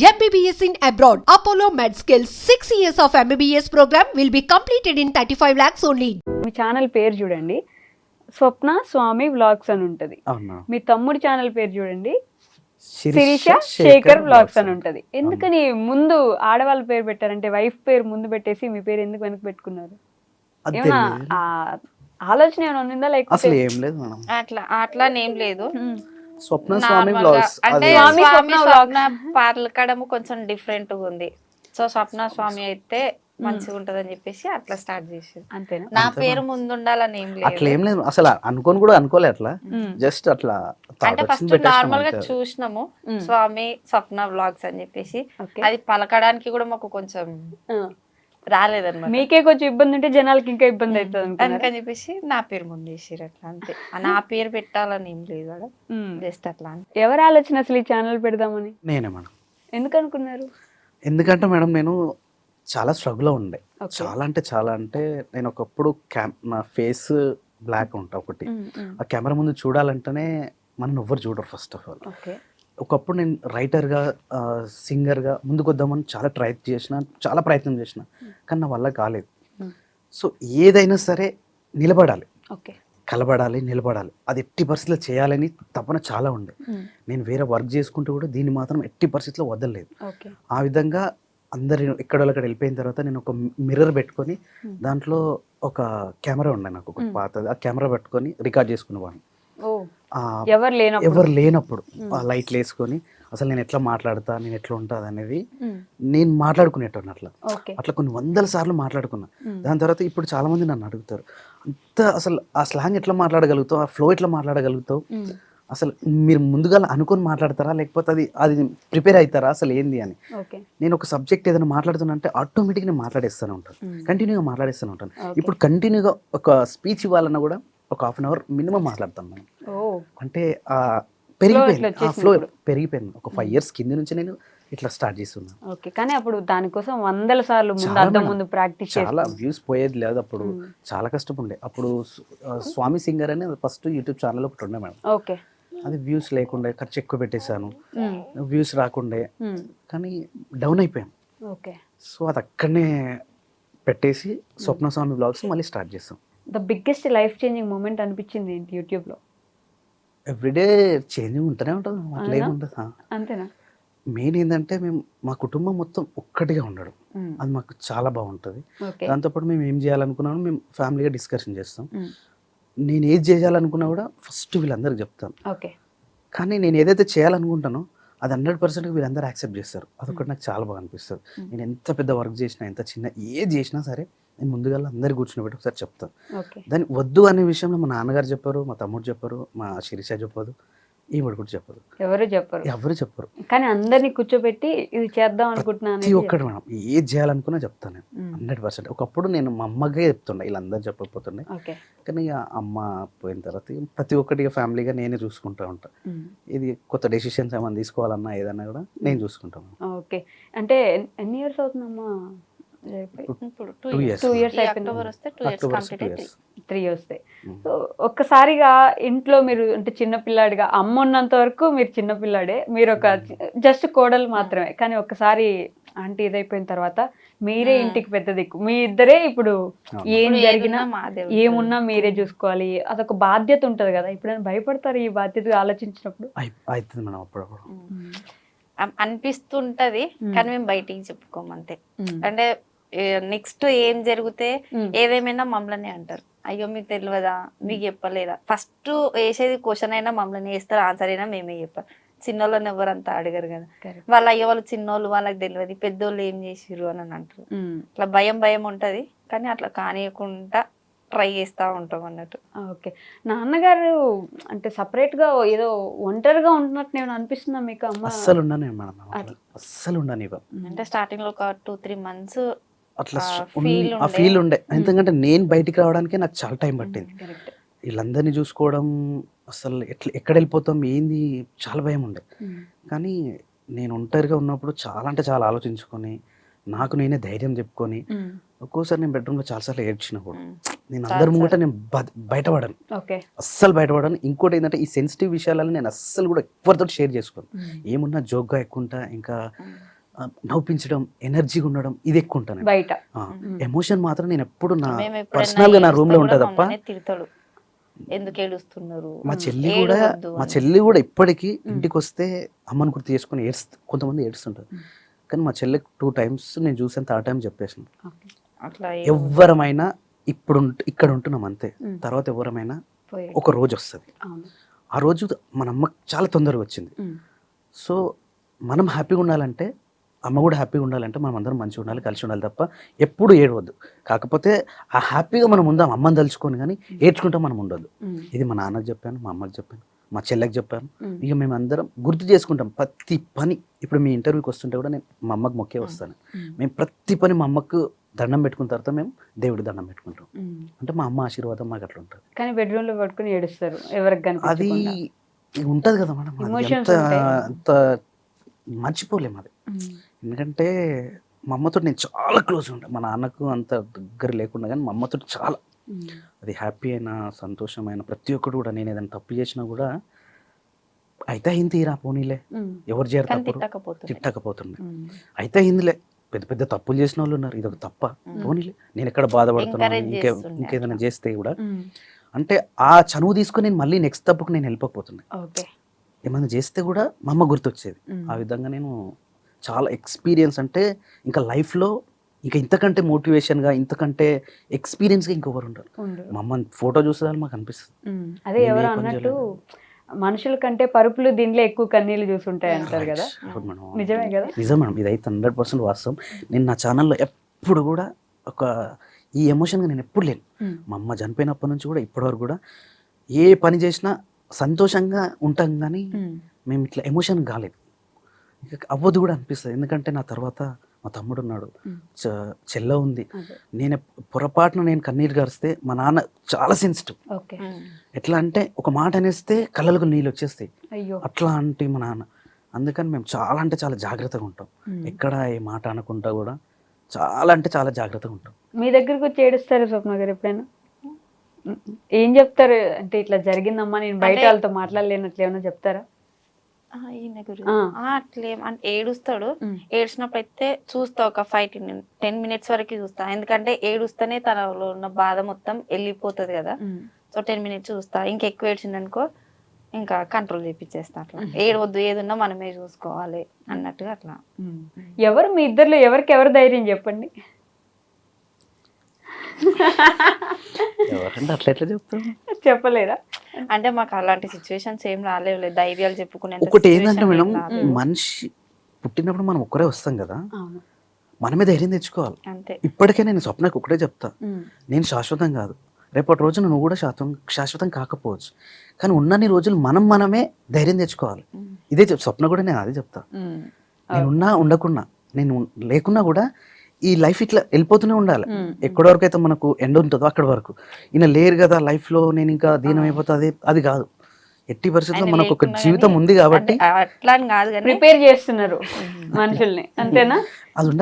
MBBS in abroad. Apollo MedSkill 6 years of MBBS program will be completed in 35 lakhs only. Me channel పేరు చూడండి, స్వప్న స్వామి vlogs అని ఉంటది. అవునా. మీ తమ్ముడి ఛానల్ పేరు చూడండి, శిరీష శేఖర్ వ్లాగ్స్ అని ఉంటది. ఎందుకని ముందు ఆడవాళ్ళ పేరు పెట్టారంటే వైఫ్ పేరు ముందు పెట్టేసి మీ పేరు ఎందుకు వెనక్కి పెట్టుకున్నారు? అది ఏమన్నా తెలియదు. ఆలోచన ఏమైనా ఉందా లేకపోతే అసలు ఏం లేదు మేడం. అట్లా ఏం లేదు. స్వప్న స్వామి నార్మల్గా బ్లాగ్స్ అంటే స్వామి స్వామి స్వప్న స్వప్న పలకడం కొంచెం డిఫరెంట్ గా ఉంది. సో స్వప్న స్వామి అయితే మంచిగా ఉంటదని చెప్పేసి అట్లా స్టార్ట్ చేసి. అంతేనా? నా పేరు ముందు ఉండాలని ఏం లేదు. అట్లా ఏం లేదు అసలు అనుకోని కూడా అనుకోలే అట్లా జస్ట్ అట్లా అంటే ఫస్ట్ నార్మల్ గా చూసినాము స్వామి స్వప్న వ్లాగ్స్ అని చెప్పేసి. Okay. అది పలకడానికి కూడా మాకు కొంచెం రాలేదన్నమాట. మీకే కొంచెం ఇబ్బంది ఉంటే జనాలకి ఇంకా ఇబ్బంది అవుతుంది అనుకున్నారా? అందుకని చెప్పేసి నా పేరు ముందు వేసిరు అట్లా అంతే. నా పేరు పెట్టాలని ఏం లేదు కదా, జస్ట్ అట్లా అని. ఎవరు ఆలోచన అసలు ఈ ఛానల్ పెడదామని నేనే మేడం. ఎందుకు అనుకున్నారు? ఎందుకంటే మేడం నేను చాలా స్ట్రగుల్ ఉండే. Okay. చాలా అంటే నేను ఒకప్పుడు నా ఫేస్ బ్లాక్ ఉంటా ఒకటి. ఆ కెమెరా ముందు చూడాలంటేనే మనం ఎవ్వరు చూడరు ఫస్ట్ ఆఫ్ ఆల్. ఓకే. ఒకప్పుడు నేను రైటర్గా సింగర్గా ముందుకు వద్దామని చాలా చాలా ప్రయత్నం చేసిన కానీ నా వల్ల కాలేదు. సో ఏదైనా సరే నిలబడాలి, ఓకే, కలబడాలి, నిలబడాలి. అది ఎట్టి పరిస్థితిలో చేయాలని తపన చాలా ఉండే. నేను వేరే వర్క్ చేసుకుంటూ కూడా దీన్ని మాత్రం ఎట్టి పరిస్థితిలో వదలలేదు. ఓకే. ఆ విధంగా అందరి ఎక్కడ వెళ్ళిపోయిన తర్వాత నేను ఒక మిర్రర్ పెట్టుకొని దాంట్లో ఒక కెమెరా ఉండే నాకు ఒక పాతది. ఆ కెమెరా పెట్టుకొని రికార్డ్ చేసుకునేవాడిని. ఓ, ఎవరు లేనప్పుడు ఆ లైట్లు వేసుకొని అసలు నేను ఎట్లా మాట్లాడతా, నేను ఎట్లా ఉంటుంది అనేది నేను మాట్లాడుకునేటోని అట్లా కొన్ని వందల సార్లు మాట్లాడుకున్నా. దాని తర్వాత ఇప్పుడు చాలా మంది నన్ను అడుగుతారు, అంత అసలు ఆ స్లాంగ్ ఎట్లా మాట్లాడగలుగుతావు, ఆ ఫ్లో ఎట్లా మాట్లాడగలుగుతావు, అసలు మీరు ముందుగా అనుకొని మాట్లాడతారా లేకపోతే అది ప్రిపేర్ అవుతారా అసలు ఏంది అని. నేను ఒక సబ్జెక్ట్ ఏదైనా మాట్లాడుతున్నా అంటే ఆటోమేటిక్గా నేను మాట్లాడేస్తూనే ఉంటాను, కంటిన్యూగా మాట్లాడేస్తూనే ఉంటాను. ఇప్పుడు కంటిన్యూగా ఒక స్పీచ్ ఇవ్వాలన్నా కూడా ఒక హాఫ్ అన్ అవర్ మినిమం మాట్లాడతాను నేను. అంటే పెరిగిపోయింది, ఆ ఫ్లో పెరిగిపోయింది. ఒక 5 years కింద నుంచి నేను ఇట్లా స్టార్ట్ చేస్తున్నా. ఓకే. కానీ అప్పుడు దానికోసం వందల సార్లు ముందు ప్రాక్టీస్ చాలా వ్యూస్ పోయేది లేదు. అప్పుడు చాలా కష్టం ఉండే. అప్పుడు స్వామి సింగర్ అని ఫస్ట్ యూట్యూబ్ ఛానల్ ఒకటి ఉండే మేడం. ఓకే. అది వ్యూస్ లేకుండే, ఖర్చు ఎక్కువ పెట్టేశాను, వ్యూస్ రాకుండే, కానీ డౌన్ అయిపోయాను. ఓకే. సో అది అక్కడనే పెట్టేసి స్వప్న స్వామి బ్లాగ్స్ మళ్ళీ స్టార్ట్ చేస్తాం. The biggest life changing moment అనిపించింది ఏంటి యూట్యూబ్లో? ఎవ్రీడే చేంజింగ్ ఉంటూనే ఉంటుంది, అట్లా ఏముంటుంది. అంతేనా? మెయిన్ ఏంటంటే మేము మా కుటుంబం మొత్తం ఒక్కటిగా ఉండడం, అది మాకు చాలా బాగుంటుంది. దాంతోపాటు మేము ఏం చేయాలనుకున్నామో మేము ఫ్యామిలీగా డిస్కషన్ చేస్తాం. నేను ఏది చేయాలనుకున్నా కూడా ఫస్ట్ వీళ్ళందరికీ చెప్తాను. ఓకే. కానీ నేను ఏదైతే చేయాలనుకుంటానో అది 100% వీళ్ళందరూ యాక్సెప్ట్ చేస్తారు. అదొకటి నాకు చాలా బాగా అనిపిస్తుంది. నేను ఎంత పెద్ద వర్క్ చేసినా, ఎంత చిన్న ఏది చేసినా సరే నేను ముందుగా అందరు కూర్చుని ఒకసారి చెప్తాను. దాన్ని వద్దు అనే విషయంలో మా నాన్నగారు చెప్పారు, మా తమ్ముడు చెప్పారు, మా శిరీష చెప్పదు, ఈవిడ కూడా చెప్పదు, ఎవరు చెప్పరు. కానీ అందరినీ కూర్చోబెట్టి ఇది చేద్దాం అనుకుంటున్నాను ప్రతి ఒక్కటి మేడం ఏది చేయాలనుకున్నా చెప్తాను 100%. ఒకప్పుడు నేను మా అమ్మకే చెప్తుండే, వీళ్ళందరూ చెప్పకపోతుండే. కానీ ఇక అమ్మ పోయిన తర్వాత ప్రతి ఒక్కటి ఫ్యామిలీగా నేనే చూసుకుంటూ ఉంటాను. ఇది కొత్త డెసిషన్స్ ఏమైనా తీసుకోవాలన్నా ఏదన్నా కూడా నేను చూసుకుంటాను. ఓకే. అంటే ఎన్ని ఇయర్స్ అవుతుందమ్మా? 2 years. 2 years అయిపోయింది. 3 years. సో ఒక్కసారిగా ఇంట్లో మీరు అంటే చిన్నపిల్లాడిగా, అమ్మ ఉన్నంత వరకు మీరు చిన్నపిల్లాడే, మీరు ఒక జస్ట్ కోడలు మాత్రమే. కానీ ఒక్కసారి ఆంటీ ఇదైపోయిన తర్వాత మీరే ఇంటికి పెద్ద దిక్కు, మీ ఇద్దరే ఇప్పుడు ఏం జరిగినా ఏమున్నా మీరే చూసుకోవాలి. అదొక బాధ్యత ఉంటది కదా. ఇప్పుడైనా భయపడతారు ఈ బాధ్యత ఆలోచించినప్పుడు? అవుతుంది మేడం, అప్పుడప్పుడు అనిపిస్తుంటది, కానీ మేము బయటికి చెప్పుకోమంతే. అంటే నెక్స్ట్ ఏం జరిగితే ఏదేమైనా మమ్మల్ని అంటారు, అయ్యో మీకు తెలియదా, మీకు చెప్పలేదా. ఫస్ట్ వేసేది క్వశ్చన్ అయినా మమ్మల్ని వేస్తారు, ఆన్సర్ అయినా మేమే చెప్పాలి. చిన్నోళ్ళని ఎవరంతా అడగరు కదా. వాళ్ళు అయ్యో వాళ్ళు చిన్నోళ్ళు, వాళ్ళకి తెలియదు, పెద్దోళ్ళు ఏం చేసిర్రు అని అంటారు. అట్లా భయం ఉంటది, కానీ అట్లా కానియకుండా ట్రై చేస్తూ ఉంటాం అన్నట్టు. ఓకే. నాన్నగారు అంటే సపరేట్ గా ఏదో ఒంటరిగా ఉంటున్నట్టు నేను అనిపిస్తున్నా మీకు? అమ్మ అస్సలు ఉండని అంటే స్టార్టింగ్ లో ఒక 2-3 months అట్లా ఆ ఫీల్ ఉండే. ఎందుకంటే నేను బయటికి రావడానికి నాకు చాలా టైం పట్టింది. వీళ్ళందరినీ చూసుకోవడం, అసలు ఎక్కడ వెళ్ళిపోతాం ఏంది, చాలా భయం ఉండే. కానీ నేను ఒంటరిగా ఉన్నప్పుడు చాలా అంటే చాలా ఆలోచించుకొని నాకు నేనే ధైర్యం చెప్పుకొని, ఒక్కోసారి నేను బెడ్రూమ్లో చాలాసార్లు ఏడ్చిన కూడా. నేను అందరి ముంగట నేను బయటపడను, ఓకే. అస్సలు బయటపడను. ఇంకోటి ఏంటంటే ఈ సెన్సిటివ్ విషయాలను నేను అస్సలు కూడా ఎవరితో షేర్ చేసుకోను. ఏమున్నా జోక్గా ఎక్కువ ఉంటా, ఇంకా నవ్వించడం, ఎనర్జీగా ఉండడం ఇది ఎక్కువ ఉంటాను. బయట ఎమోషన్ మాత్రం నేను ఎప్పుడు నా మేము పర్సనల్ గా నా రూమ్ లో ఉంటా తప్ప. మమ్మల్ని తిడతాడు, ఎందుకు ఏడుస్తున్నారు. మా చెల్లి కూడా ఇప్పటికీ ఇంటికి వస్తే అమ్మని గుర్తు చేసుకుని కొంతమంది ఏడుస్తుంటారు. కానీ మా చెల్లికి 2 times నేను చూసాను, 3rd time చెప్పేసిన, అట్లా ఎవరమైనా ఇప్పుడు ఇక్కడ ఉంటున్నాం అంతే, తర్వాత ఎవరమైనా ఒక రోజు వస్తుంది. ఆ రోజు మన అమ్మకి చాలా తొందరగా వచ్చింది. సో మనం హ్యాపీగా ఉండాలంటే, అమ్మ కూడా హ్యాపీగా ఉండాలంటే మనం అందరం మంచిగా ఉండాలి, కలిసి ఉండాలి తప్ప ఎప్పుడు ఏడవద్దు. కాకపోతే ఆ హ్యాపీగా మనం ఉందాం అమ్మని తలుచుకొని, కానీ ఏడ్చుకుంటాం మనం ఉండొద్దు. ఇది మా నాన్నకి చెప్పాను, మా అమ్మకి చెప్పాను, మా చెల్లెకి చెప్పాను. ఇక మేము అందరం గుర్తు చేసుకుంటాం ప్రతి పని. ఇప్పుడు మీ ఇంటర్వ్యూకి వస్తుంటే కూడా నేను మా అమ్మకి మొక్కే వస్తాను. మేము ప్రతి పని మా అమ్మకు దండం పెట్టుకున్న తర్వాత మేము దేవుడి దండం పెట్టుకుంటాం. అంటే మా అమ్మ ఆశీర్వాదం మాకు అట్లా ఉంటుంది. కానీ బెడ్రూమ్ లో పట్టుకుని ఏడుస్తారు ఎవరికి, అది ఉంటది కదా మేడం, అంత మర్చిపోలేము అది. ఎందుకంటే మా అమ్మతో నేను చాలా క్లోజ్ ఉంటాను. మా నాన్నకు అంత దగ్గర లేకుండా కానీ మా అమ్మతో చాలా, అది హ్యాపీ అయినా సంతోషమైన ప్రతి ఒక్కరు కూడా, నేను ఏదైనా తప్పు చేసినా కూడా అయితే అయింది తీరా పోనీలే, ఎవరు చేరతారు తిట్టకపోతుండే, అయితే అయిందిలే. పెద్ద పెద్ద తప్పులు చేసిన వాళ్ళు ఉన్నారు, ఇది ఒక తప్ప పోనీలే, నేను ఎక్కడ బాధపడుతున్నాను ఇంకేదైనా చేస్తే కూడా. అంటే ఆ చనువు తీసుకుని నేను మళ్ళీ నెక్స్ట్ తప్పుకు నేను వెళ్ళిపోతున్నాను. ఏమైనా చేస్తే కూడా మా అమ్మ గుర్తొచ్చేది. ఆ విధంగా నేను చాలా ఎక్స్పీరియన్స్, అంటే ఇంకా లైఫ్లో ఇంకా ఇంతకంటే మోటివేషన్గా, ఇంతకంటే ఎక్స్పీరియన్స్గా ఇంకొకరు ఉంటారు. మా అమ్మ ఫోటో చూసేదాన్ని మాకు అనిపిస్తుంది. అదే ఎవరు అన్నట్టు మనుషుల కంటే పరుపులు దీంట్లో ఎక్కువ కన్నీళ్ళు చూసుంటాయి అంటారు కదా, నిజమే కదా? నిజం మేడం, ఇదైతే 100% వాస్తవం. నేను నా ఛానల్లో ఎప్పుడు కూడా ఈ ఎమోషన్గా నేను ఎప్పుడు లేను. మా అమ్మ చనిపోయినప్పటి నుంచి కూడా ఇప్పటివరకు కూడా ఏ పని చేసినా సంతోషంగా ఉంటాం, కానీ మేము ఇట్లా ఎమోషన్ కాలేదు. అవ్వదు కూడా అనిపిస్తుంది. ఎందుకంటే నా తర్వాత మా తమ్ముడు ఉన్నాడు, చెల్ల ఉంది. నేను పొరపాటున నేను కన్నీరు గారిస్తే మా నాన్న చాలా సెన్సిటివ్. ఎట్లా అంటే ఒక మాట అనేస్తే కళ్ళలకు నీళ్ళు వచ్చేస్తాయి, అట్లా అంటే మా నాన్న. అందుకని మేము చాలా అంటే చాలా జాగ్రత్తగా ఉంటాం. ఎక్కడ ఏ మాట అనకుండా కూడా చాలా అంటే చాలా జాగ్రత్తగా ఉంటాం. మీ దగ్గరకు వచ్చి ఏడుస్తారు స్వప్న గారు ఎప్పుడైనా? ఏం చెప్తారు అంటే ఇట్లా జరిగిందమ్మా, నేను బయట వాళ్ళతో మాట్లాడలేనట్లు ఏమన్నా చెప్తారా? ఈయన గురించి అట్లేం అంటే ఏడుస్తాడు. ఏడ్చినప్పుడు అయితే చూస్తా, ఒక 5-10 minutes వరకు చూస్తా. ఎందుకంటే ఏడుస్తేనే తనలో ఉన్న బాధ మొత్తం వెళ్ళిపోతుంది కదా. సో 10 minutes చూస్తా. ఇంకెక్కువ ఏడ్చిందనుకో ఇంకా కంట్రోల్ చేపించేస్తా. అట్లా ఏడవద్దు, ఏదున్నా మనమే చూసుకోవాలి అన్నట్టుగా అట్లా. ఎవరు మీ ఇద్దరిలో ఎవరికి ఎవరు ధైర్యం చెప్పండి? ఎవరంటే అట్లా ఎట్లా చెప్తాం, చెప్పలేరా? అంటే మాకు అలాంటి సిచ్యువేషన్స్ ఏం రాలేదు, ధైర్యాలు చెప్పుకునే. ఒకటి ఏంటంటే మేడం, మనిషి పుట్టినప్పుడు మనం ఒక్కరే వస్తాం కదా, మనమే ధైర్యం తెచ్చుకోవాలి. అంతే. ఇప్పటికే నేను స్వప్నకు ఒకటే చెప్తా, నేను శాశ్వతం కాదు, రేపటి రోజున నువ్వు కూడా శాశ్వతం కాకపోవచ్చు, కానీ ఉన్నన్ని రోజులు మనమే ధైర్యం తెచ్చుకోవాలి. ఇదే స్వప్న కూడా నేను అదే చెప్తా. నేనున్నా ఉండకున్నా, నేను లేకున్నా కూడా ఈ లైఫ్ ఇట్లా వెళ్ళిపోతూనే ఉండాలి. ఎక్కడి వరకు అయితే మనకు ఎండ్ ఉంటుందో అక్కడి వరకు. ఈయన లేరు కదా లైఫ్ లో, నేను ఇంకా దీనం అయిపోతుంది, అది కాదు. ఎట్టి పరిస్థితుల్లో మనకు ఒక జీవితం ఉంది కాబట్టి అట్లా కాదు కానీ ప్రిపేర్ చేస్తున్నారు మనుషుల్ని, అంతేనా?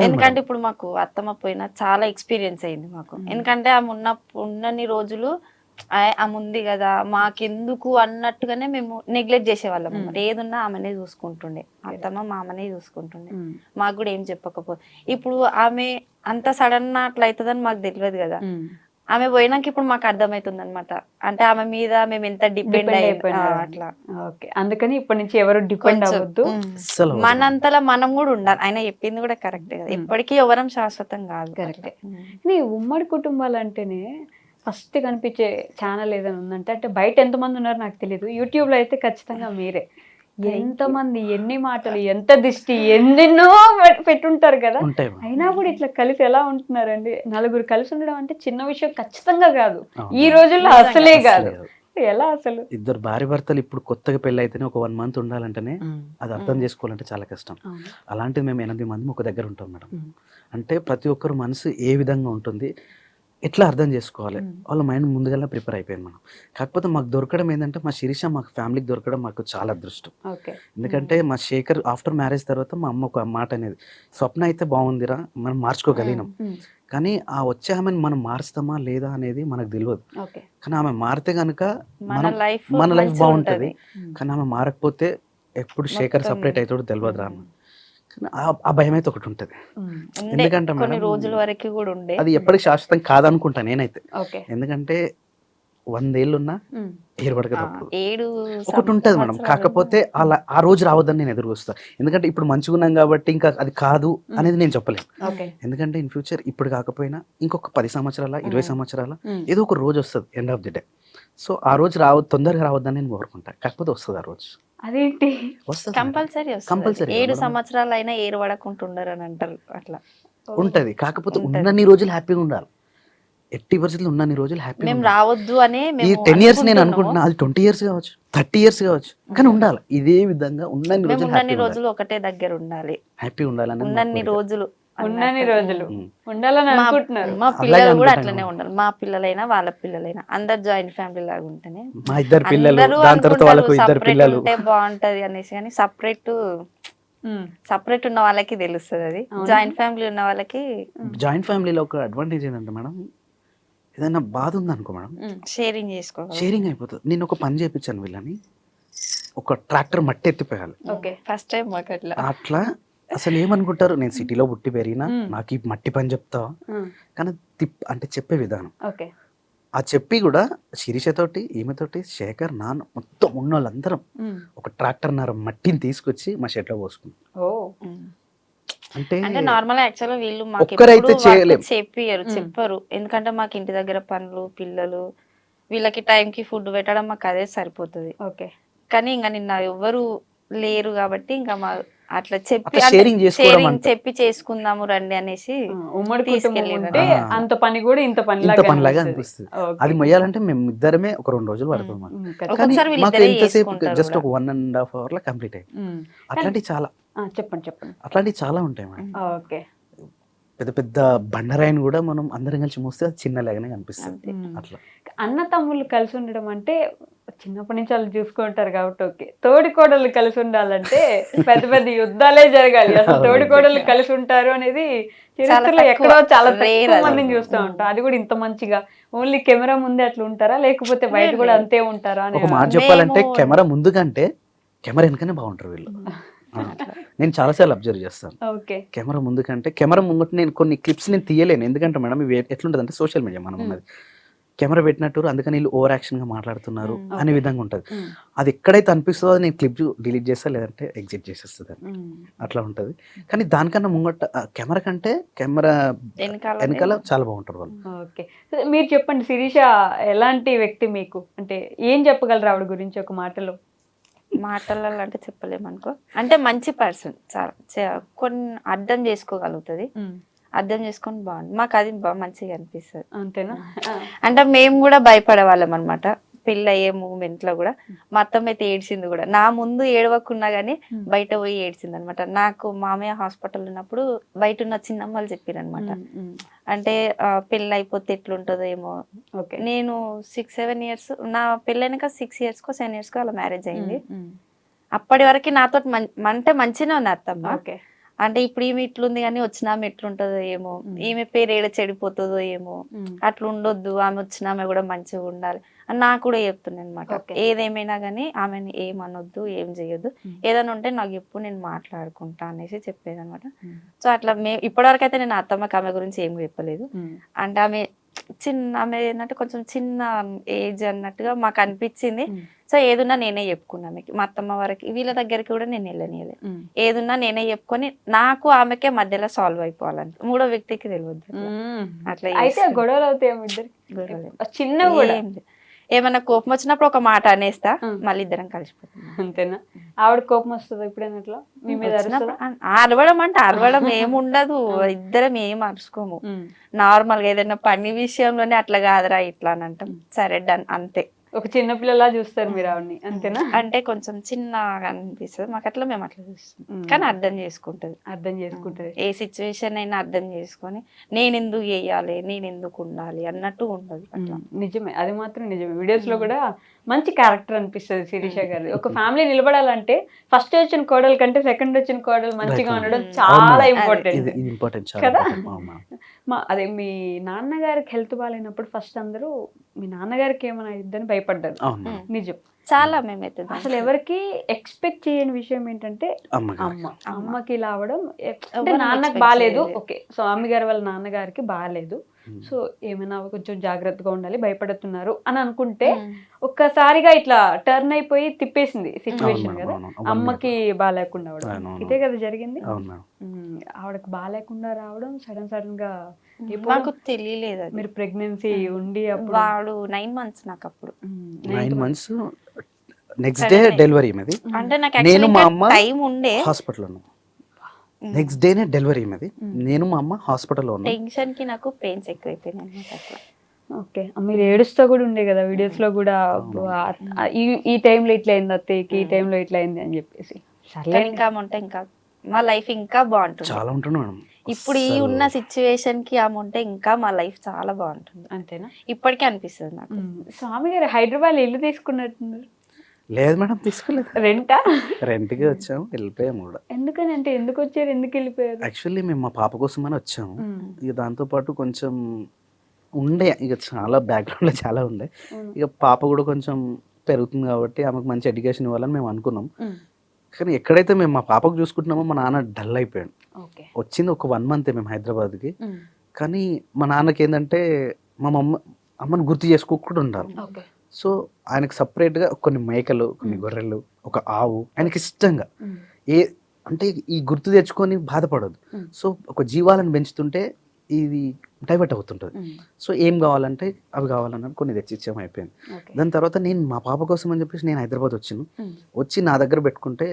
ఎందుకంటే ఇప్పుడు మాకు అత్తమ్మ పోయినా చాలా ఎక్స్పీరియన్స్ అయింది మాకు. ఎందుకంటే ఆమె ఉన్నన్ని రోజులు ఆమె ఉంది కదా మాకెందుకు అన్నట్టుగానే మేము నెగ్లెక్ట్ చేసేవాళ్ళం. ఏదున్నా ఆమెనే చూసుకుంటుండే, అత్తమ్మ మామనే చూసుకుంటుండే, మాకు కూడా ఏం చెప్పకపోతే. ఇప్పుడు ఆమె అంత సడన్ అట్లా అవుతుందని మాకు తెలియదు కదా. ఆమె పోయినాక ఇప్పుడు మాకు అర్థమవుతుంది అనమాట, అంటే ఆమె మీద మేము ఎంత డిపెండ్ అయిపోయినా అట్లా. అందుకని ఇప్పటి నుంచి ఎవరు డిపెండ్ అవ్వద్దు, మనంతలా మనం కూడా ఉండాలి. ఆయన చెప్పింది కూడా కరెక్టే కదా, ఎప్పటికీ ఎవరం శాశ్వతం కాదు. కరెక్టే. ఉమ్మడి కుటుంబాలు అంటేనే ఫస్ట్ కనిపించే ఛానల్ ఏదైనా ఉందంటే, అంటే బయట ఎంతమంది ఉన్నారో నాకు తెలియదు, యూట్యూబ్ లో అయితే ఖచ్చితంగా మీరే. ఎంతమంది, ఎన్ని మాటలు, ఎంత దిష్టి, ఎన్నెన్నో పెట్టుంటారు కదా, అయినా కూడా ఇట్లా కలిసి ఎలా ఉంటున్నారండి? 4 కలిసి ఉండడం అంటే చిన్న విషయం ఖచ్చితంగా కాదు, ఈ రోజుల్లో అసలే కాదు. ఎలా అసలు? 2 భార్య భర్తలు ఇప్పుడు కొత్తగా పెళ్లి అయితేనే ఒక 1 month ఉండాలంటేనే అది అర్థం చేసుకోవాలంటే చాలా కష్టం. అలాంటిది మేము 8 మంది ఒక దగ్గర ఉంటాం మేడం. అంటే ప్రతి ఒక్కరు మనసు ఏ విధంగా ఉంటుంది, ఎట్లా అర్థం చేసుకోవాలి, వాళ్ళ మైండ్ ముందుగా ప్రిపేర్ అయిపోయింది మనం. కాకపోతే మాకు దొరకడం ఏంటంటే, మా శిరీష మాకు ఫ్యామిలీకి దొరకడం మాకు చాలా అదృష్టం. ఎందుకంటే మా శేఖర్ ఆఫ్టర్ మ్యారేజ్ తర్వాత మా అమ్మ ఒక మాట అనేది, స్వప్న అయితే బాగుందిరా, మనం మార్చుకోగలిగినాం, కానీ ఆ వచ్చే ఆమెను మనం మారుస్తామా లేదా అనేది మనకు తెలియదు. ఓకే. కానీ ఆమె మారితే కనుక మన లైఫ్ మన లైఫ్ మంచిగా బాగుంటుంది. ఉంటది. కానీ ఆమె మారకపోతే ఎప్పుడు శేఖర్ మొత్తం సపరేట్ అవుతాడో తెలియదు రా అన్న. కానీ ఆ భయం అయితే ఒకటి ఉంటుంది. ఉండే ఎందుకంటే కొన్ని మేడం రోజుల వరకు కూడా ఉండే. అది ఎప్పటికి శాశ్వతం కాదనుకుంటా నేనైతే. ఓకే. ఎందుకంటే 100 ఏళ్ళున్నా ఏర్పడక తప్పదు. 7 ఒకటి ఉంటుంది మేడం. కాకపోతే అలా ఆ రోజు రావద్దని నేను ఎదురు వస్తా. ఎందుకంటే ఇప్పుడు మంచిగా ఉన్నాం కాబట్టి ఇంకా అది కాదు అనేది నేను చెప్పలేను. ఓకే. ఎందుకంటే ఇన్ ఫ్యూచర్ ఇప్పుడు కాకపోయినా ఇంకొక 10 సంవత్సరాల 20 సంవత్సరాల ఏదో ఒక రోజు వస్తుంది end of the day. So ఆ రోజు తొందరగా రావద్దని నేను కోరుకుంటా. కాకపోతే వస్తుంది ఆ రోజు. అదేంటి? వస్తుంది కంపల్సరీ కంపల్సరీ 7 సంవత్సరాలు అయినా ఏరు పడకుంటుండరు అని అంటారు. అట్లా ఉంటది. కాకపోతే ఉంటది. ఉన్నన్ని రోజులు హ్యాపీగా ఉండాలి. ఎట్టి పరిస్థితుల్లో ఉన్నన్ని రోజులు హ్యాపీగా మేము ఉండాలి. రావద్దు అనే ఈ 10 ఇయర్స్ నేను అనుకుంటున్నా, అది 20 ఇయర్స్ కావచ్చు, 30 ఇయర్స్ కావచ్చు, కానీ ఉండాలి. ఇదే విధంగా ఉన్నన్ని మేము రోజులు ఉన్నన్ని రోజులు ఒకటే దగ్గర ఉండాలి. హ్యాపీ ఉండాలని ఉన్నన్ని రోజులు ఉన్నన్ని రోజులు ఉండాలని అనుకుంటున్నారు. మా పిల్లలు కూడా అట్లనే ఉండాలి. మా పిల్లలైనా వాళ్ళ పిల్లలైనా అందరు జాయింట్ ఫ్యామిలీ లాగా ఉంటేనే. మా ఇద్దరు పిల్లలు, అందరూ దాని తర్వాత వాళ్ళకు ఇద్దరు separate పిల్లలు ఉంటే బాగుంటది అనేసి, కానీ సపరేట్ ఉన్న వాళ్ళకి తెలుస్తుంది అది. జాయింట్ ఫ్యామిలీ ఉన్న వాళ్ళకి జాయింట్ ఫ్యామిలీలో ఒక అడ్వాంటేజ్ ఏంటంటే మేడం, ఏదైనా బాధ ఉందనుకో మేడం, షేరింగ్ చేసుకోవాలి. షేరింగ్ అయిపోతుంది. నేను ఒక పని చేయించాను వీళ్ళని, ఒక ట్రాక్టర్ మట్టి ఎత్తిపోయాలి. ఓకే. ఫస్ట్ టైం మాకు అట్లా. అట్లా అసలు ఏమనుకుంటారు, నేను సిటీలో పుట్టి పెరిగినా నాకు ఈ మట్టి పని చెప్తావా, కానీ అంటే చెప్పే విధానం. ఓకే. ఆ చెప్పి కూడా శిరీషతోటి, ఈమెతోటి, శేఖర్, నాన్న మొత్తం ఉన్న వాళ్ళందరం ఒక ట్రాక్టర్ నర మట్టిని తీసుకొచ్చి మా షెడ్ లో పోసుకున్నాం. ఓ. అంటే అంటే నార్మల్ యాక్చువల్ వీళ్ళు మాకు ఒక్కరైతే ఎప్పుడూ చేయలేం. వర్క్ చెప్పరు. ఎందుకంటే మాకు ఇంటి దగ్గర పనులు, పిల్లలు, వీళ్ళకి టైం కి ఫుడ్ పెట్టడం మాకు అదే సరిపోతుంది. ఓకే. కానీ ఇంకా నిన్న ఎవరు లేరు కాబట్టి ఇంకా మా అట్లా చెప్పి షేరింగ్ చేసుకోవడం చెప్పి చేసుకుందాము రండి అనేసి ఉమ్మడి కుటుంబం తీసుకెళ్ళి ఉంటే అంత పని కూడా ఇంత ఇంత పనిలాగా పనిలాగా అనిపిస్తుంది. అది మొయ్యాలంటే మేము ఇద్దరమే ఒక 2 రోజులు పడుతుంది మాకు. కానీ ఒక్కొక్కసారి మాకు వీళ్ళిద్దరే ఎంతసేపు చేసుకుంటారు జస్ట్ ఒక 1.5 hour లో కంప్లీట్ అయ్యింది. అట్లాంటివి చాలా చెప్పండి. అట్లాంటివి చాలా ఉంటాయి మేడం. ఓకే. పెద్ద పెద్ద బండరాయిని కూడా మనం అందరం కలిసి మోస్తే అది చిన్న లాగానే కనిపిస్తుంది. అట్లా అన్న తమ్ముళ్ళు కలిసి ఉండడం అంటే చిన్నప్పటి నుంచి వాళ్ళు చూసుకుంటారు కాబట్టి ఓకే. తోడి కోడళ్ళు కలిసి ఉండాలంటే పెద్ద పెద్ద యుద్ధాలే జరగాలి. అసలు తోడి కోడళ్ళు కలిసి ఉంటారు అనేది చరిత్రలో ఎక్కడో చాలా తక్కువ మందిని చూస్తూ ఉంటాం. అది కూడా ఇంత మంచిగా ఓన్లీ కెమెరా ముందే అట్లా ఉంటారా, లేకపోతే బయట కూడా అంతే ఉంటారా అని? ఒక మాట చెప్పాలంటే కెమెరా ముందు కంటే కెమెరా వెనకనే బాగుంటారు వీళ్ళు. నేను చాలాసార్లు అబ్జర్వ్ చేస్తాను. ఓకే. కెమెరా ముందు కంటే కెమెరా ముంగట నేను కొన్ని క్లిప్స్ నేను తీయలేను. ఎందుకంటే మేడం ఇవి ఎట్లుంటుంది అంటే సోషల్ మీడియా మనం ఉన్నది, కెమెరా పెట్టినట్టు అందుకని వీళ్ళు ఓవర్ యాక్షన్ గా మాట్లాడుతున్నారు అనే విధంగా ఉంటది. అది ఎక్కడైతే అనిపిస్తుందో నేను క్లిప్ డిలీట్ చేస్తా, లేదంటే ఎగ్జిట్ చేసేస్తుంది. అట్లా ఉంటది. కానీ దానికన్నా ముంగట కెమెరా కంటే కెమెరా వెనకాల చాలా బాగుంటారు వాళ్ళు. ఓకే. మీరు చెప్పండి, శిరీష ఎలాంటి వ్యక్తి మీకు? అంటే ఏం చెప్పగలరు ఆవిడ గురించి ఒక మాటలో? మాటలలో అంటే చెప్పలేమనుకో. అంటే మంచి పర్సన్, చాలా కొన్ని అర్థం చేసుకోగలుగుతుంది, అర్థం చేసుకొని బాగుంది. మాకు అది మంచిగా అనిపిస్తుంది. అంతేనా? అంటే మేము కూడా భయపడే వాళ్ళం అనమాట. పెళ్ళి అయ్యే మూమెంట్ లో కూడా మా అత్తమ్మ అయితే ఏడ్చింది కూడా. నా ముందు ఏడవకున్నా గానీ బయట పోయి ఏడ్చింది అనమాట. నాకు మామయ్య హాస్పిటల్ ఉన్నప్పుడు బయట ఉన్న చిన్నమ్మలు చెప్పారు అనమాట, అంటే పెళ్ళి అయిపోతే ఎట్లుంటుందో ఏమో. నేను 6-7 years, నా పెళ్ళైనాక 6 years కో 7 years కో అలా మ్యారేజ్ అయింది. అప్పటి వరకు నాతో అంటే మంచిగా ఉంది అత్తమ్మ. అంటే ఇప్పుడు ఈమె ఇట్లుంది కానీ వచ్చిన ఆమె ఎట్లుంటుందో ఏమో, ఈమె పేరు ఏడ చెడిపోతుందో ఏమో, అట్లా ఉండొద్దు, ఆమె వచ్చిన ఆమె కూడా మంచిగా ఉండాలి అని నాకు కూడా చెప్తున్నాను అనమాట. ఏదేమైనా కానీ ఆమెను ఏమనొద్దు, ఏం చేయొద్దు, ఏదైనా ఉంటే నాకు ఎప్పుడు నేను మాట్లాడుకుంటా అనేసి చెప్పేది అనమాట. సో అట్లా ఇప్పటివరకు అయితే నేను అత్తమ్మకి ఆమె గురించి ఏం చెప్పలేదు. అంటే ఆమె ఆమె ఏంటంటే కొంచెం చిన్న ఏజ్ అన్నట్టుగా మాకు అనిపించింది. సో ఏదున్నా నేనే చెప్పుకున్నా మీకు, మా అత్తమ్మ వరకు వీళ్ళ దగ్గరికి కూడా నేను వెళ్ళనియలే. ఏదున్నా నేనే చెప్పుకొని నాకు ఆమెకే మధ్యలో సాల్వ్ అయిపోవాలని, మూడో వ్యక్తికి తెలియదు. అట్లా అయితే గొడవలు అవుతాయి చిన్న ఏమన్నా కోపం వచ్చినప్పుడు ఒక మాట అనేస్తా, మళ్ళీ ఇద్దరం కలిసిపోతాం. అంతేనా? ఆవిడ కోపం వస్తుంది ఎప్పుడైనా అట్లా మీ మీద? అరవడం అంటే అరవడం ఏముండదు, ఇద్దరం ఏం అరుచుకోము. నార్మల్ గా ఏదైనా పని విషయంలోనే అట్లా కాదురా ఇట్లా అని అంటాం, సరే డన్ అంతే. ఒక చిన్న పిల్లలా చూస్తారు మీరు ఆవిడని, అంతేనా? అంటే కొంచెం చిన్నగా అనిపిస్తుంది మాకు, అట్లా మేము అట్లా చూస్తాం. కానీ అర్థం చేసుకుంటది, ఏ సిచ్యువేషన్ అయినా అర్థం చేసుకొని నేను ఎందుకు చేయాలి, నేను ఎందుకు ఉండాలి అన్నట్టు ఉండదు. నిజమే, అది మాత్రం నిజమే. వీడియోస్ లో కూడా మంచి క్యారెక్టర్ అనిపిస్తుంది శిరీష గారి. ఒక ఫ్యామిలీ నిలబడాలంటే ఫస్ట్ వచ్చిన కోడలు కంటే సెకండ్ వచ్చిన కోడలు మంచిగా ఉండడం చాలా ఇంపార్టెంట్ ఇది ఇంపార్టెంట్ కదా. చాలా. అదే మీ నాన్నగారికి హెల్త్ బాగాలేనప్పుడు ఫస్ట్ అందరూ మీ నాన్నగారికి ఏమైనా ఇద్దని భయపడ్డారు. నిజం, చాలా మేమైతే అసలు ఎవరికి ఎక్స్పెక్ట్ చేయని విషయం ఏంటంటే అమ్మకి ఇలా అవడం. అంటే నాన్నకి బాగాలేదు, ఓకే, సో అమ్మగారి వాళ్ళ నాన్నగారికి బాగాలేదు, సో ఏమైనా కొంచెం జాగ్రత్తగా ఉండాలి, భయపడుతున్నారు అని అనుకుంటే ఒక్కసారిగా ఇట్లా టర్న్ అయిపోయి తిప్పేసింది సిచ్యువేషన్ కదా. అమ్మకి బాగాలేకుండా అవడం ఇదే కదా జరిగింది. ఆవిడకి బాగాలేకుండా రావడం సడన్ గా నాకు తెలియలేదు. మీరు ప్రెగ్నెన్సీ ఉండి వాడు 9 months నాకు అప్పుడు 9 months నెక్స్ట్ డే డెలివరీ మీద. అంటే నాకు నేను మా అమ్మ టైం ఉండే హాస్పిటల్లో ఉన్నాం. నెక్స్ట్ డేనే డెలివరీ మీద. నేను మా అమ్మ హాస్పిటల్లో ఉన్నాం. టెన్షన్ కి నాకు పెయిన్స్ ఎక్కువైపోయినాయి అట్లా. ఓకే, మీరు ఏడుస్తూ కూడా ఉండే కదా వీడియోస్ లో కూడా, ఈ టైంలో ఇట్లా అయింది అత్తయ్యకి, ఈ టైంలో ఇట్లా అయింది అని చెప్పేసి. ఇంకా ఉంటే ఇంకా మా లైఫ్ ఇంకా బాగుంటుంది. చాలా ఉంటుంది మేడం. ఇప్పుడు ఈ ఉన్న సిచ్యువేషన్ కి ఆమె ఉంటే ఇంకా మా లైఫ్ చాలా బాగుంటుంది. అంతేనా? ఇప్పటికే అనిపిస్తుంది నాకు. స్వామి గారు హైదరాబాద్ ఇల్లు తీసుకున్నట్టున్నారు. లేదు మేడం, తీసుకోలేదు. రెంటా? రెంట్కి వచ్చాము, వెళ్ళిపోయాము కూడా. ఎందుకని అంటే ఎందుకు వచ్చారు, ఎందుకు వెళ్ళిపోయారు? యాక్చువల్లీ మేము మా పాప కోసమని వచ్చాము. ఇక దాంతోపాటు కొంచెం ఉండే, ఇక చాలా బ్యాక్గ్రౌండ్లో చాలా ఉండే. ఇక పాప కూడా కొంచెం పెరుగుతుంది కాబట్టి ఆమెకు మంచి ఎడ్యుకేషన్ ఇవ్వాలని మేము అనుకున్నాం. కానీ ఎక్కడైతే మేము మా పాపకు చూసుకుంటున్నామో మా నాన్న డల్ అయిపోయాడు. వచ్చింది ఒక 1 month మేము హైదరాబాద్కి. కానీ మా నాన్నకి ఏంటంటే మా అమ్మని గుర్తు చేసుకోకుండా ఉండాలి. సో ఆయనకు సపరేట్గా కొన్ని మేకలు, కొన్ని గొర్రెలు, ఒక ఆవు ఆయనకి ఇష్టంగా అంటే ఈ గుర్తు తెచ్చుకొని బాధపడదు. సో ఒక జీవాలను పెంచుతుంటే ఇది డైవర్ట్ అవుతుంటుంది. సో ఏం కావాలంటే అవి కావాలన్నది కొన్ని తెచ్చిచ్చాము, అయిపోయింది. దాని తర్వాత నేను మా పాప కోసం అని చెప్పేసి నేను హైదరాబాద్ వచ్చి నా దగ్గర పెట్టుకుంటే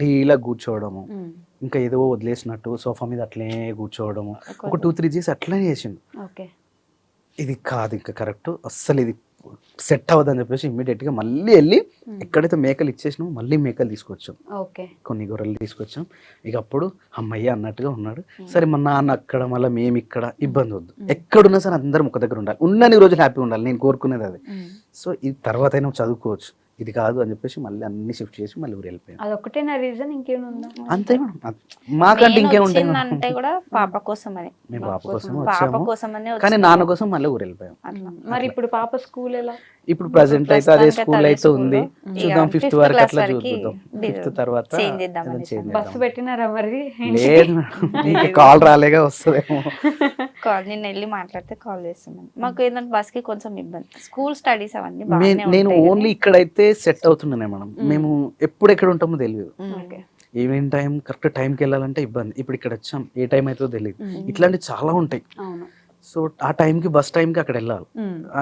డీలా కూర్చోవడము, ఇంకా ఏదో వదిలేసినట్టు సోఫా మీద అట్లే కూర్చోవడము, ఒక 2-3 days అట్లనే చేసిండు. ఇది కాదు ఇంకా కరెక్ట్, అస్సలు ఇది సెట్ అవ్వదని చెప్పేసి ఇమ్మీడియట్గా మళ్ళీ వెళ్ళి ఎక్కడైతే మేకలు ఇచ్చేసినామో మళ్ళీ మేకలు తీసుకొచ్చాం, కొన్ని గొర్రెలు తీసుకొచ్చాం. ఇక అప్పుడు అమ్మయ్య అన్నట్టుగా ఉన్నాడు. సరే మా నాన్న అక్కడ, మళ్ళీ మేము ఇక్కడ, ఇబ్బంది వద్దు, ఎక్కడున్నా సరే అందరం ఒక దగ్గర ఉండాలి, ఉన్నన్ని రోజులు హ్యాపీగా ఉండాలి, నేను కోరుకునేది అది. సో ఇది తర్వాత అయినా చదువుకోవచ్చు, ఇది కాదు అని చెప్పేసి మళ్ళీ అన్ని షిఫ్ట్ చేసి మళ్ళీ ఊరు వెళ్ళిపోయాం. అదొకటే నా రీజన్, ఇంకేముందా? అంతే మేడం, మాకంటే ఇంకేముంటాయి అంటే కూడా పాప కోసమని. మేము పాప కోసం వచ్చాము, కానీ నాన్న కోసం మళ్ళీ ఊరు వెళ్ళిపోయాం. మరి ఇప్పుడు పాప స్కూల్ ఎలా? ఇప్పుడు ప్రెసెంట్ అయితే అదే స్కూల్ అయితే ఉంది, చూద్దాం 5th వరకు అట్లా చూద్దాం. 5th తర్వాత బస్సు పెట్టినారా మరి? లేదు మేడం, కాల్ రాలేగా వస్తుందేమో. నేను వెళ్ళి మాట్లాడితే కాల్ చేస్తున్నాను. మాకు ఏంటంటే బస్ కి కొంచెం ఇబ్బంది, స్కూల్ స్టడీస్ అవన్నీ. నేను ఓన్లీ ఇక్కడైతే సెట్ అవుతున్నానే మేడం, మేము ఎప్పుడు ఎక్కడ ఉంటామో తెలియదు. ఈవినింగ్ టైం కరెక్ట్ టైంకి వెళ్ళాలంటే ఇబ్బంది. ఇప్పుడు ఇక్కడ వచ్చాం, ఏ టైం అవుతుందో తెలియదు. ఇట్లాంటివి చాలా ఉంటాయి. సో ఆ టైంకి బస్ టైంకి అక్కడ వెళ్ళాలి,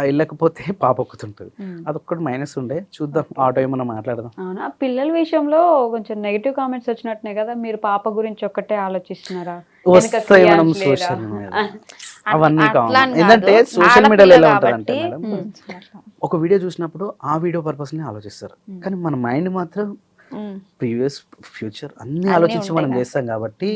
వెళ్ళకపోతే పాప ఒక్కుతుంటుంది. అదొక్కటి మైనస్ ఉండే, చూద్దాం ఆటో ఏమన్నా మాట్లాడదాం. అవునా, పిల్లల విషయంలో కొంచెం నెగిటివ్ కామెంట్స్ వచ్చినట్టున్నాయి కదా, మీరు పాప గురించి ఒక్కటే ఆలోచిస్తున్నారా? వస్తాయి మేడం సోషల్ మీడియా, అవన్నీ కావాలి. ఏంటంటే సోషల్ మీడియాలో ఎలా ఉంటుందంటే మేడం, ఒక వీడియో చూసినప్పుడు ఆ వీడియో పర్పస్ ని ఆలోచిస్తారు, కానీ మన మైండ్ మాత్రం ప్రీవియస్ ఫ్యూచర్ అన్ని ఆలోచించి మనం చేస్తాం కాబట్టి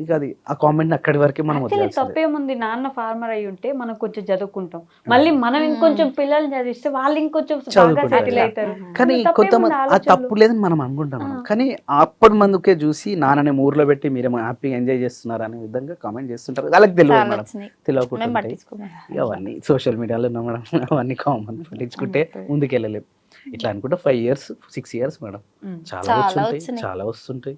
ఇక అది ఆ కామెంట్ అక్కడి వరకే మనం వదిలేయాలి. తప్పేముంది, నాన్న ఫార్మర్ అయి ఉంటే మనం కొంచెం చదువుకుంటాం, మళ్ళీ మనం ఇంకొంచెం పిల్లల్ని చదివిస్తే వాళ్ళు ఇంకొంచెం సెటిల్ అవుతారు. కానీ కొంతమంది ఆ తప్పు లేదని మనం అనుకుంటాం, కానీ అప్పటి మందుకే చూసి నాన్నని ఊర్లో పెట్టి మీరేమో హ్యాపీగా ఎంజాయ్ చేస్తున్నారు అనే విధంగా కామెంట్ చేస్తుంటారు. వాళ్ళకి తెలియదు మేడం, తెలియకుండా అవన్నీ సోషల్ మీడియాలో ఉన్నా మేడం, అవన్నీ కామన్, పట్టించుకుంటే ముందుకు వెళ్ళలేము. ఇట్లా అనుకుంటే 5 years 6 years మేడం, చాలా వస్తుంటాయి,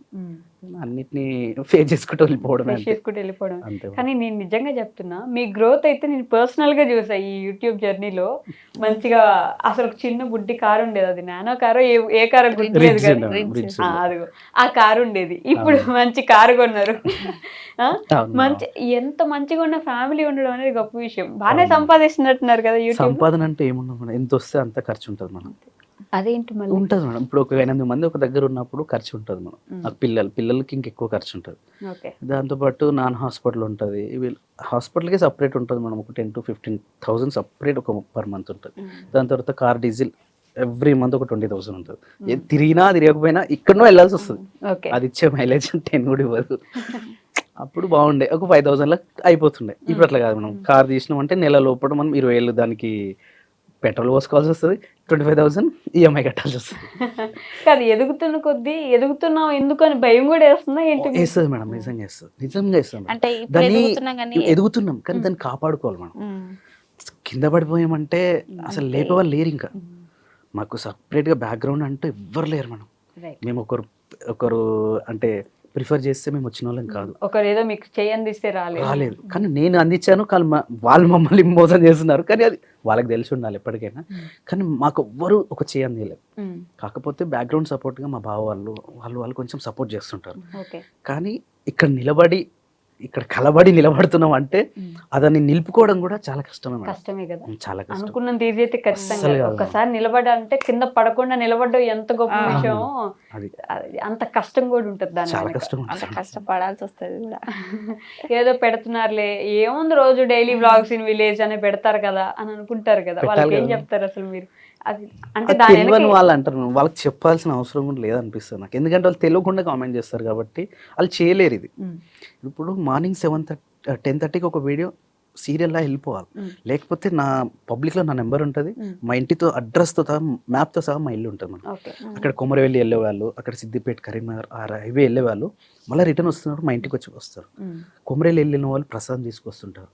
అన్నిటిని ఫేస్ చేసుకుంటూ వెళ్ళిపోవడం. కానీ నేను నిజంగా చెప్తున్నా, మీ గ్రోత్ అయితే నేను పర్సనల్ గా చూసా ఈ యూట్యూబ్ జర్నీలో. మంచిగా అసలు ఒక చిన్న బుడ్డి కారు ఉండేది, అది నానో కారో ఏ కారో గుర్తులేదు కానీ అదిగో ఆ కారు ఉండేది, ఇప్పుడు మంచి కారు కొన్నారు. మంచి ఎంత మంచిగా ఉన్న ఫ్యామిలీ ఉండడం అనేది గొప్ప విషయం. బాగానే సంపాదిస్తున్నట్టున్నారు కదా యూట్యూబ్. సంపాదన అంటే ఏముండదు మేడం, ఎంత వస్తే అంత ఖర్చు ఉంటుంది మనం. అదేంటి మళ్ళీ ఉంటుంది మేడం, ఇప్పుడు ఒక 8 మంది ఒక దగ్గర ఉన్నప్పుడు ఖర్చు ఉంటుంది మనం, ఆ పిల్లలకి ఇంకెక్కువ ఖర్చు ఉంటుంది. దాంతోపాటు నాన్ హాస్పిటల్ ఉంటుంది, హాస్పిటల్కి సపరేట్ ఉంటుంది మనం, ఒక 10,000 to 15,000 సపరేట్ ఒక పర్ మంత్ ఉంటుంది. దాని తర్వాత కార్ డీజిల్ ఎవ్రీ మంత్ ఒక 20,000 ఉంటుంది. తిరిగినా తిరగకపోయినా ఇక్కడనో వెళ్ళాల్సి వస్తుంది, అది ఇచ్చే మైలేజ్ 10 కూడా ఇవ్వదు. అప్పుడు బాగుండే, ఒక 5,000 అయిపోతుండే. ఇప్పుడు అట్లా కాదు, మనం కార్ తీసినాం అంటే నెల లోపల మనం 20,000 దానికి పెట్రోల్ పోసుకోవాల్సి వస్తుంది, 25,000 ఈఎంఐ కట్టాల్సి వస్తుంది. కాదు, ఎదుగుతున్న కొద్దీ ఎదుగుతున్నాం ఎందుకని భయం కూడా వేస్తుందా ఏంటి? వేస్తుంది మేడం, నిజంగా వేస్తుంది, నిజంగా వేస్తుంది మేడం. అంటే ఇప్పుడు దాన్ని ఎదుగుతున్నాం కానీ ఎదుగుతున్నాం కానీ దాన్ని కాపాడుకోవాలి మనం. కింద పడిపోయామంటే అసలు లేపేవాళ్ళు లేరు. ఇంకా మాకు సపరేట్గా బ్యాక్గ్రౌండ్ అంటూ ఎవ్వరు లేరు మేడం. Right. మేము ఒకరు అంటే ప్రిఫర్ చేస్తే మేము వచ్చిన వాళ్ళం కాదు. ఒకరు ఏదో మీకు చేయందిస్తే రాలేదు, కానీ నేను అందించాను, కానీ వాళ్ళు మమ్మల్ని మోసం చేస్తున్నారు. కానీ అది వాళ్ళకి తెలిసి ఉండాలి ఎప్పటికైనా. కానీ మాకు ఎవ్వరు ఒక చేయలేదు. కాకపోతే బ్యాక్గ్రౌండ్ సపోర్ట్గా మా బావ వాళ్ళు కొంచెం సపోర్ట్ చేస్తుంటారు. కానీ ఇక్కడ కలబడి నిలబడుతున్నాం అంటే అదని నిలుపుకోవడం కూడా చాలా కష్టమే కదా. చాలా కష్టం. అనుకున్నంత ఈజీ అయితే ఖచ్చితంగా ఒక్కసారి నిలబడాలంటే కింద పడకుండా నిలబడ్డం ఎంత గొప్ప విషయం. అంత కష్టం కూడా ఉంటుంది, దాని చాలా కష్టం, అంత కష్టపడాల్సి వస్తుంది కూడా. ఏదో పెడుతున్నారులే, ఏముంది రోజు డైలీ వ్లాగ్స్ ఇన్ విలేజ్ అని పెడతారు కదా అని అనుకుంటారు కదా, వాళ్ళకి ఏం చెప్తారు అసలు మీరు? అది అంటే తెలియని వాళ్ళు అంటారు, వాళ్ళకి చెప్పాల్సిన అవసరం కూడా లేదనిపిస్తుంది నాకు. ఎందుకంటే వాళ్ళు తెలియకుండా కామెంట్ చేస్తారు కాబట్టి వాళ్ళు చేయలేరు ఇది. ఇప్పుడు మార్నింగ్ 10:30కి ఒక వీడియో సీరియల్లా వెళ్ళిపోవాలి. లేకపోతే నా పబ్లిక్లో నా నెంబర్ ఉంటుంది, మా ఇంటితో అడ్రస్తో సహా మ్యాప్తో సహా మా ఇల్లు ఉంటుంది. మనం అక్కడ కొమరవెల్లి వెళ్ళేవాళ్ళు, అక్కడ సిద్దిపేట కరీంనగర్ ఆ హైవే వెళ్ళేవాళ్ళు మళ్ళీ రిటర్న్ వస్తున్నారు, మా ఇంటికి వచ్చి వస్తారు. కొమరవెల్లి వెళ్ళిన వాళ్ళు ప్రసాదం తీసుకొస్తుంటారు.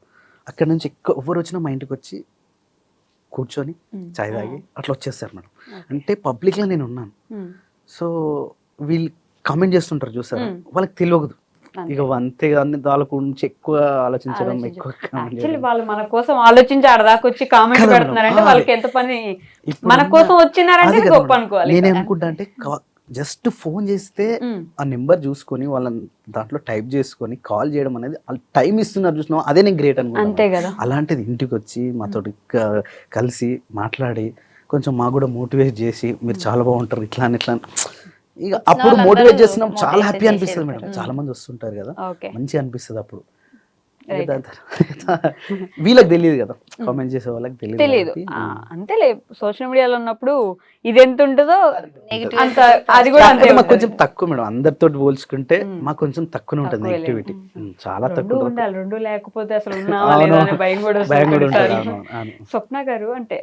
అక్కడ నుంచి ఎవరు వచ్చినా మా ఇంటికి వచ్చి కూర్చొని చాయ్ తాగి అట్లా వచ్చేస్తారు మేడం. అంటే పబ్లిక్లో నేను ఉన్నాను. సో వీళ్ళు కామెంట్ చేస్తుంటారు చూసారు, వాళ్ళకి తెలియదు. ఇక అంతేగాని వాళ్ళ గురించి ఎక్కువ ఆలోచించడం, ఎక్కువ వాళ్ళు మన కోసం ఆలోచించి ఆడదాకా వచ్చి కామెంట్ పెడుతున్నారంటే వాళ్ళకి ఎంత పని. మన కోసం వచ్చినారంటే గొప్ప అనుకోవాలి. నేనేమనుకుంటా అంటే జస్ట్ ఫోన్ చేస్తే ఆ నెంబర్ చూసుకొని వాళ్ళ దాంట్లో టైప్ చేసుకొని కాల్ చేయడం అనేది వాళ్ళు టైం ఇస్తున్నారు చూసినా, అదే నేను గ్రేట్ అనుకుంటా. అలాంటిది ఇంటికి వచ్చి మాతో కలిసి మాట్లాడి కొంచెం మాకు కూడా మోటివేట్ చేసి మీరు చాలా బాగుంటారు ఇట్లా అని ఇట్లా, ఇక అప్పుడు మోటివేట్ చేస్తున్నాం. చాలా హ్యాపీ అనిపిస్తుంది మేడం. చాలా మంది వస్తుంటారు కదా, మంచిగా అనిపిస్తుంది అప్పుడు. వీళ్ళకి తెలియదు కదా, కామెంట్ చేసే వాళ్ళకి తెలియదు. అంతేలే, సోషల్ మీడియాలో ఉన్నప్పుడు ఇది ఎంత ఉంటుందో అది కూడా అంతే. మాకు కొంచెం తక్కువ మేడం, అందరితో పోల్చుకుంటే మాకు కొంచెం తక్కువ ఉంటుంది నెగిటివిటీ, చాలా తక్కువ ఉండాలి. రెండు లేకపోతే అసలు భయం కూడా. స్వప్న గారు, అంటే